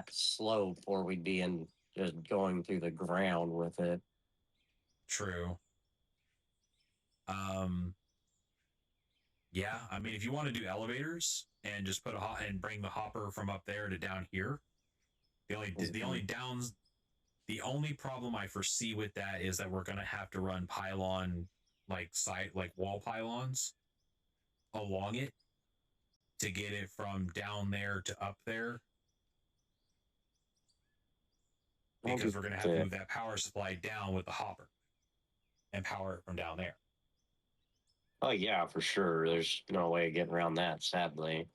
back slope, or we'd be in just going through the ground with it. True. Yeah, I mean, if you want to do elevators and just put and bring the hopper from up there to down here, the only problem I foresee with that is that we're gonna have to run pylon like wall pylons along it to get it from down there to up there because we're gonna have to move that power supply down with the hopper and power it from down there. Oh yeah, for sure. There's no way of getting around that, sadly.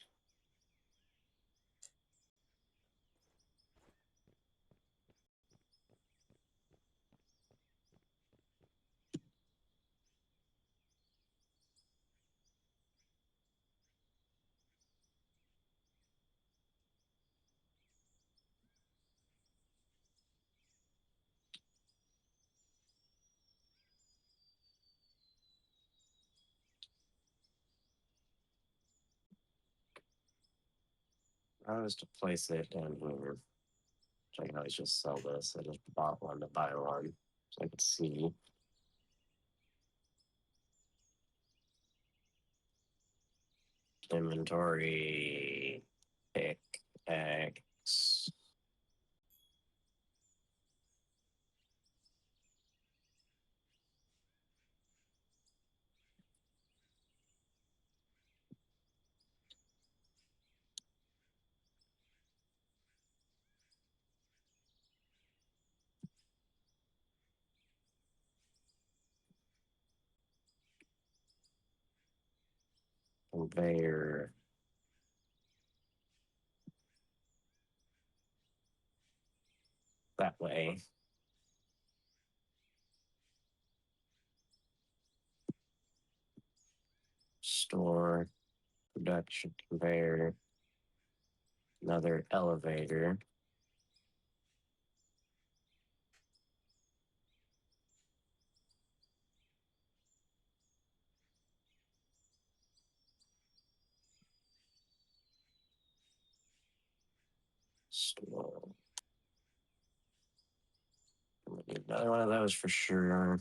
I was to place it down here. I can always just sell this. I just bought one to buy one, so I could see. Inventory, pickaxe. Conveyor. That way. Store, production conveyor, another elevator. Store. Need another one of those for sure.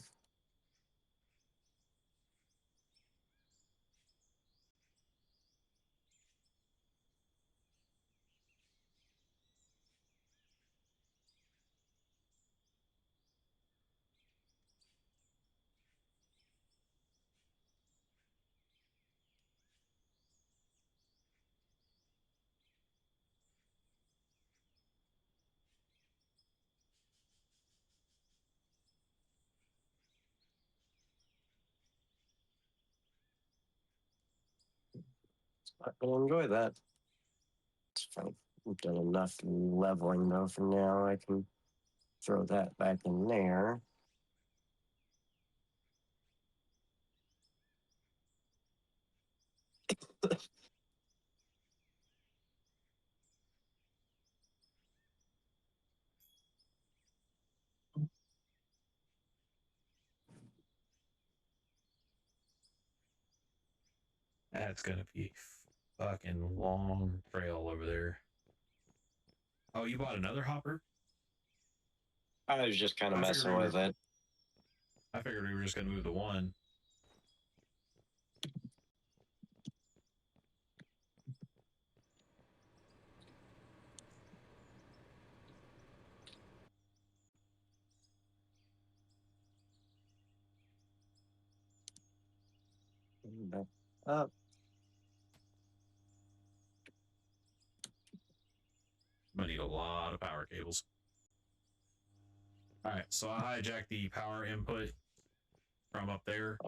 I will enjoy that. It's fine. We've done enough leveling though for now. I can throw that back in there. That's gonna be fucking long trail over there. Oh, you bought another hopper? I was just kind of messing with it. I figured we were just gonna move the one. Back up. I'm gonna need a lot of power cables. All right, so I hijacked the power input from up there.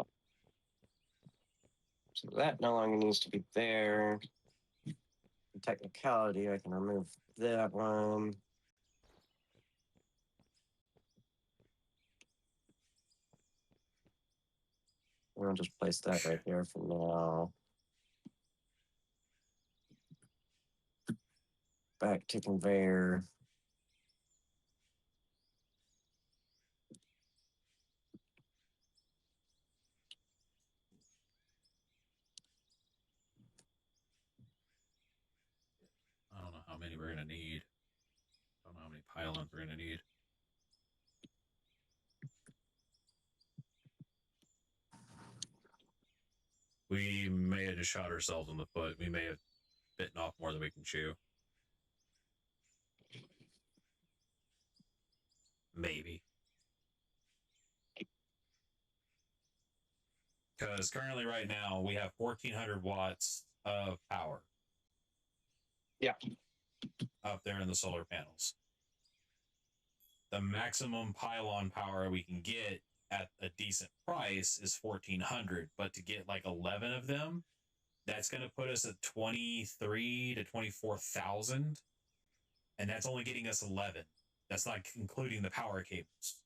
So that no longer needs to be there. In technicality, I can remove that one. I'll just place that right there for now. Back to conveyor. I don't know how many we're gonna need. pylons we're going to need. We may have just shot ourselves in the foot. We may have bitten off more than we can chew. Maybe. Because currently, right now, we have 1,400 watts of power. Yeah. Up there in the solar panels. The maximum pylon power we can get at a decent price is 1,400, but to get like 11 of them, that's going to put us at 23 to 24,000, and that's only getting us 11. That's not including the power cables,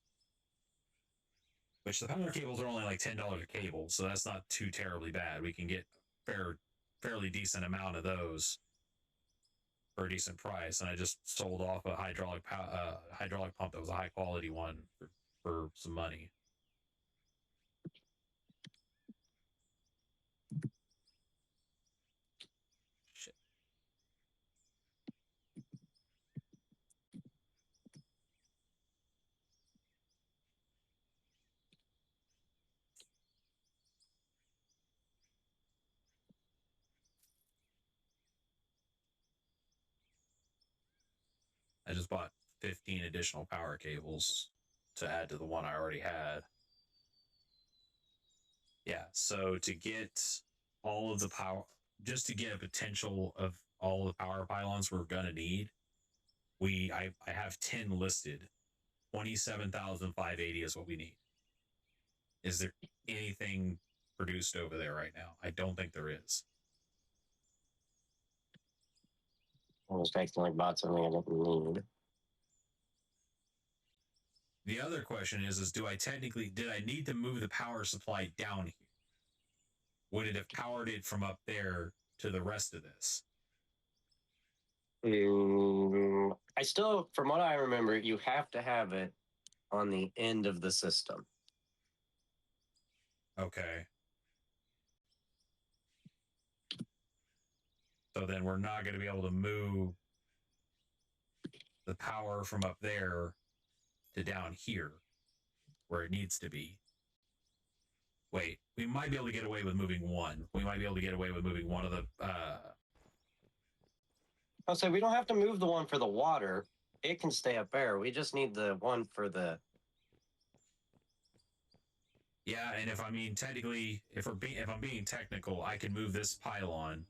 which the power cables are only like $10 a cable, so that's not too terribly bad. We can get fairly decent amount of those for a decent price, and I just sold off a hydraulic pump that was a high quality one for some money. Shit. I just bought 15 additional power cables to add to the one I already had. Yeah, so to get all of the power, just to get a potential of all the power pylons we're gonna need, I have 10 listed. 27,580 is what we need. Is there anything produced over there right now? I don't think there is. Almost accidentally bought something I didn't need. The other question is did I need to move the power supply down here? Would it have powered it from up there to the rest of this? I still, from what I remember, you have to have it on the end of the system. Okay. So then we're not going to be able to move the power from up there to down here where it needs to be. Wait, we might be able to get away with moving one. We might be able to get away with moving one of the... I'll say we don't have to move the one for the water. It can stay up there. We just need the one for the... Yeah, and if I mean technically, if I'm being technical, I can move this pylon.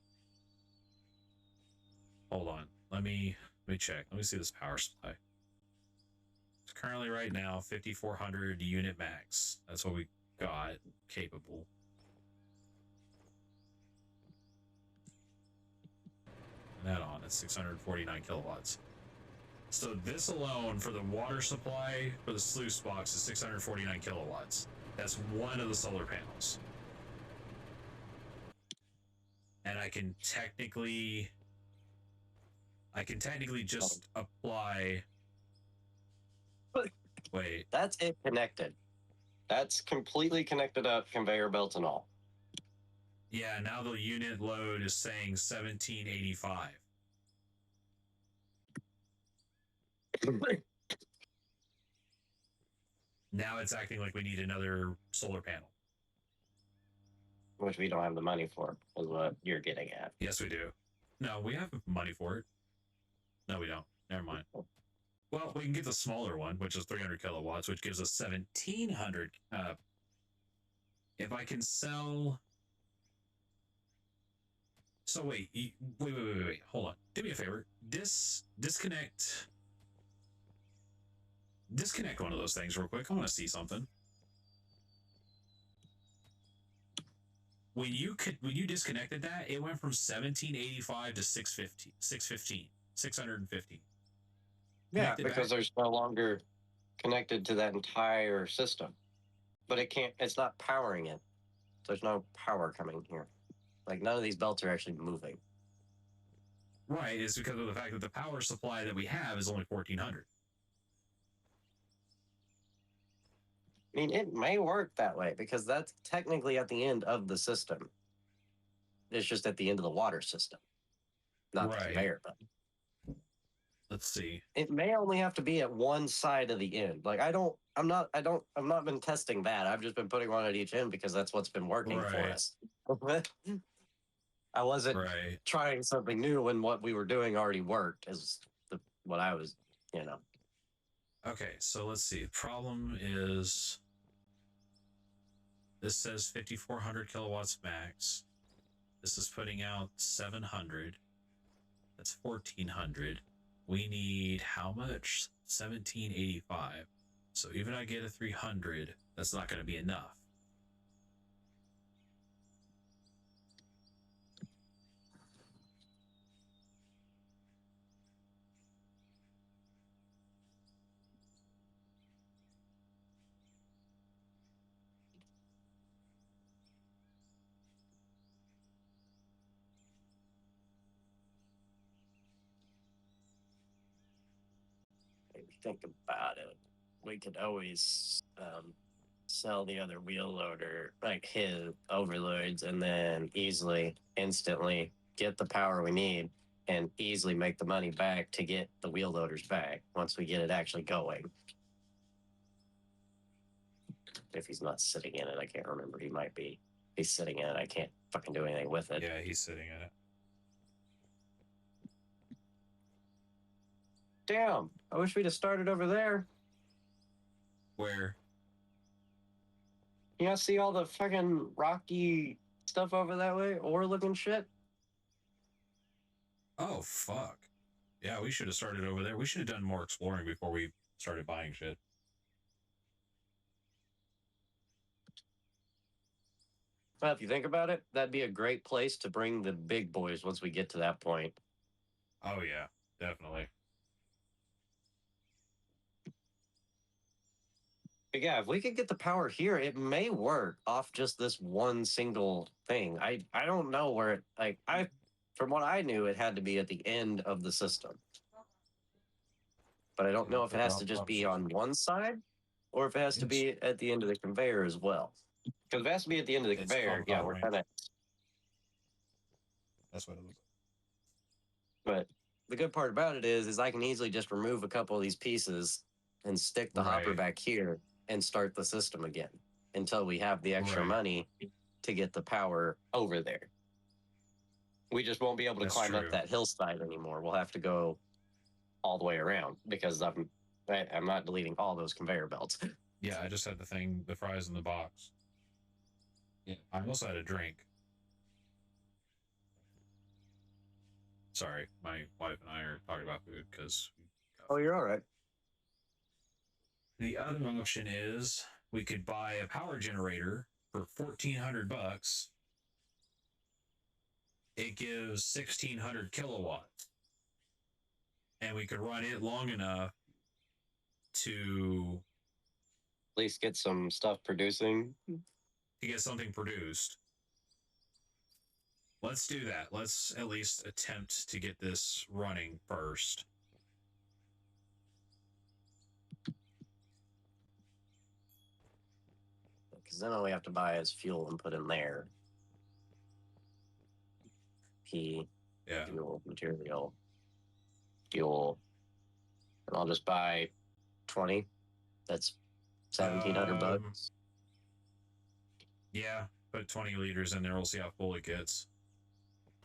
Hold on, let me check. Let me see this power supply. It's currently right now 5,400 unit max. That's what we got capable. And that on, it's 649 kilowatts. So this alone for the water supply for the sluice box is 649 kilowatts. That's one of the solar panels. And I can technically just apply... Wait. That's it connected. That's completely connected up, conveyor belts and all. Yeah, now the unit load is saying 1785. Now it's acting like we need another solar panel. Which we don't have the money for, is what you're getting at. Yes, we do. No, we have money for it. No, we don't. Never mind. Well, we can get the smaller one, which is 300 kilowatts, which gives us 1,700. If I can sell... So wait, wait. Hold on. Do me a favor. Disconnect one of those things real quick. I want to see something. When you disconnected that, it went from 1785 to 615. Yeah, because there's no longer connected to that entire system. But it's not powering it. There's no power coming here. Like, none of these belts are actually moving. Right, it's because of the fact that the power supply that we have is only 1,400. I mean, it may work that way because that's technically at the end of the system. It's just at the end of the water system, not the conveyor belt. let's see. It may only have to be at one side of the end. Like I've not been testing that. I've just been putting one at each end because that's what's been working for us. I wasn't trying something new when what we were doing already worked is what I was, you know. Okay, so let's see. The problem is this says 5,400 kilowatts max. This is putting out 700. That's 1,400. We need how much? 1,785. So even if I get a 300, that's not going to be enough. Think about it. We could always sell the other wheel loader, like his overloads, and then instantly get the power we need and easily make the money back to get the wheel loaders back once we get it actually going. If he's not sitting in it, I can't remember. He might be. He's sitting in it. I can't fucking do anything with it. Yeah, he's sitting in it. Damn, I wish we'd have started over there. Where? You guys see all the fucking rocky stuff over that way? Ore looking shit? Oh, fuck. Yeah, we should have started over there. We should have done more exploring before we started buying shit. Well, if you think about it, that'd be a great place to bring the big boys once we get to that point. Oh, yeah, definitely. But yeah, if we could get the power here, it may work off just this one single thing. I don't know where it, like, from what I knew, it had to be at the end of the system. But I don't know if it has to just be on one side or if it has to be at the end of the conveyor as well. Because if it has to be at the end of the conveyor, yeah, we're kind of. That's what it looks like. But the good part about it is I can easily just remove a couple of these pieces and stick the hopper back here and start the system again until we have the extra money to get the power over there. We just won't be able to climb up that hillside anymore. We'll have to go all the way around because I'm not deleting all those conveyor belts. Yeah, I just had the fries in the box. Yeah, I also had a drink. Sorry, my wife and I are talking about food because. Oh, you're all right. The other option is we could buy a power generator for $1,400. It gives 1,600 kilowatts, and we could run it long enough to at least get some stuff producing. To get something produced. Let's do that. Let's at least attempt to get this running first. Because then all we have to buy is fuel and put in there. Fuel, material, fuel. And I'll just buy 20. That's $1,700. Yeah, put 20 liters in there. We'll see how full it gets.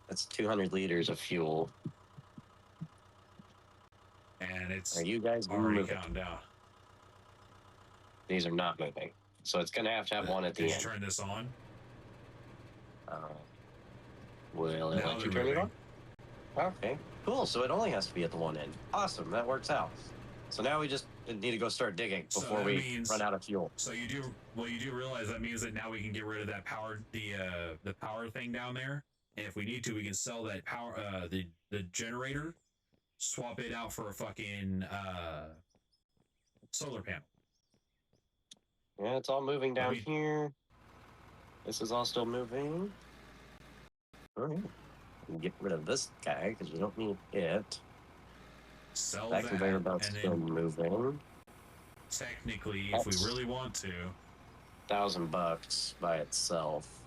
That's 200 liters of fuel. And it's are you guys already moving? Counting down. These are not moving. So it's going to have one at the end. Did you turn this on? Will it let you turn it on? Okay, cool. So it only has to be at the one end. Awesome, that works out. So now we just need to go start digging before we run out of fuel. So you do realize that means that now we can get rid of that power, the power thing down there. And if we need to, we can sell that power, the generator, swap it out for a fucking solar panel. Yeah, it's all moving down here. This is all still moving. All right. Get rid of this guy because we don't need it. Sell that conveyor belt's still moving. Technically, if we really want to, $1,000 by itself.